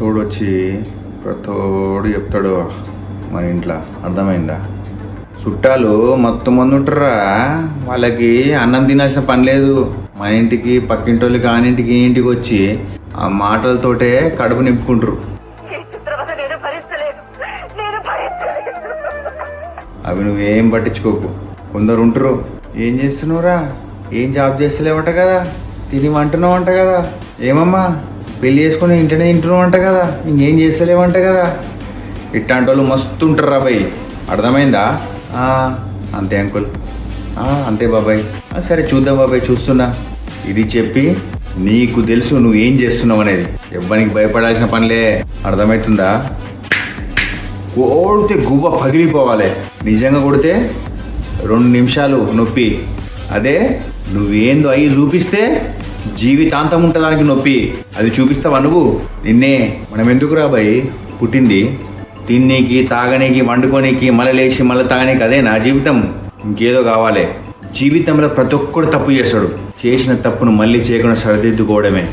తోడొచ్చి తోడు చెప్తాడు మన ఇంట్లో, అర్థమైందా? చుట్టాలు మొత్తం మంది ఉంటారా, వాళ్ళకి అన్నం తినాల్సిన పని లేదు. మన ఇంటికి పక్కింటోళ్ళకి ఆనింటికి ఈ ఇంటికి వచ్చి ఆ మాటలతోటే కడుపు నింపుకుంటారు. అవి నువ్వేం పట్టించుకోకు. కొందరు ఉంటారు, ఏం చేస్తున్నావురా, ఏం జాబ్ చేస్తలేవంట కదా, తిని అంటున్నావు అంట కదా, ఏమమ్మా పెళ్ళి చేసుకుని ఇంటనే తింటున్నావు అంట కదా, ఇంకేం చేస్తలేవంట కదా. ఇట్లాంటి వాళ్ళు మస్తు ఉంటారు రా బాయ్, అర్థమైందా? అంతే అంకుల్, అంతే బాబాయ్. సరే చూద్దాం బాబాయ్, చూస్తున్నా. ఇది చెప్పి నీకు తెలుసు నువ్వు ఏం చేస్తున్నావు అనేది. ఎవ్వనికి భయపడాల్సిన పనిలే, అర్థమవుతుందా? కొడితే గువ్వ పగిలిపోవాలి, నిజంగా కొడితే 2 నిమిషాలు నొప్పి. అదే నువ్వేందో అయ్యి చూపిస్తే జీవితాంతం ఉంటుంది దానికి నొప్పి. అది చూపిస్తావా నువ్వు? నిన్నే మనం ఎందుకు రాబాయి పుట్టింది? తిన్నీకి, తాగనీకి, వండుకోనీకి, మళ్ళీ లేచి మళ్ళీ తాగనీకి. అదే నా జీవితం? ఇంకేదో కావాలి? జీవితంలో ప్రతి ఒక్కడు తప్పు చేస్తాడు. చేసిన తప్పును మళ్ళీ చేయకుండా సరిదిద్దుకోవడమే.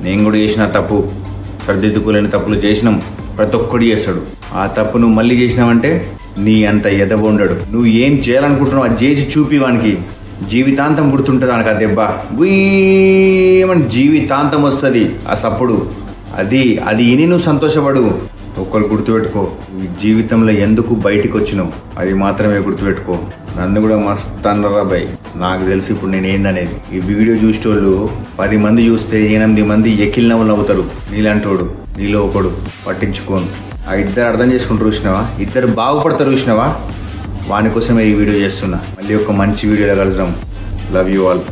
నేను కూడా చేసిన తప్పు, సరిదిద్దుకోలేని తప్పులు చేసినాం, ప్రతి ఒక్కడు చేస్తాడు. ఆ తప్పు నువ్వు మళ్ళీ చేసినావంటే నీ అంత ఎదవ ఉండడు. నువ్వు ఏం చేయాలనుకుంటున్నావు అది చేసి చూపి వానికి. జీవితాంతం గుర్తుంటుంది వానికి ఆ దెబ్బ. గుయ్యమని జీవితాంతం వస్తుంది ఆ సప్పుడు. అది ఇని నువ్వు సంతోషపడు. ఒక్కరు గుర్తుపెట్టుకో, ఈ జీవితంలో ఎందుకు బయటికి వచ్చినావు అది మాత్రమే గుర్తుపెట్టుకో. నన్ను కూడా మస్తు అన్నరా బాయ్, నాకు తెలిసి ఇప్పుడు నేను ఏందనేది. ఈ వీడియో చూసేటోళ్ళు 10 మంది చూస్తే 8 మంది ఎక్కిల్ నవ్వులు నవ్వుతారు. నీలాంటోడు, నీలో ఒకడు పట్టించుకోను. ఆ ఇద్దరు అర్థం చేసుకుంటారు చూసినావా, ఇద్దరు బాగుపడతారు చూసినావా, వాని కోసమే ఈ వీడియో చేస్తున్నా. మళ్ళీ ఒక మంచి వీడియోలో కలుద్దాం. Love you all.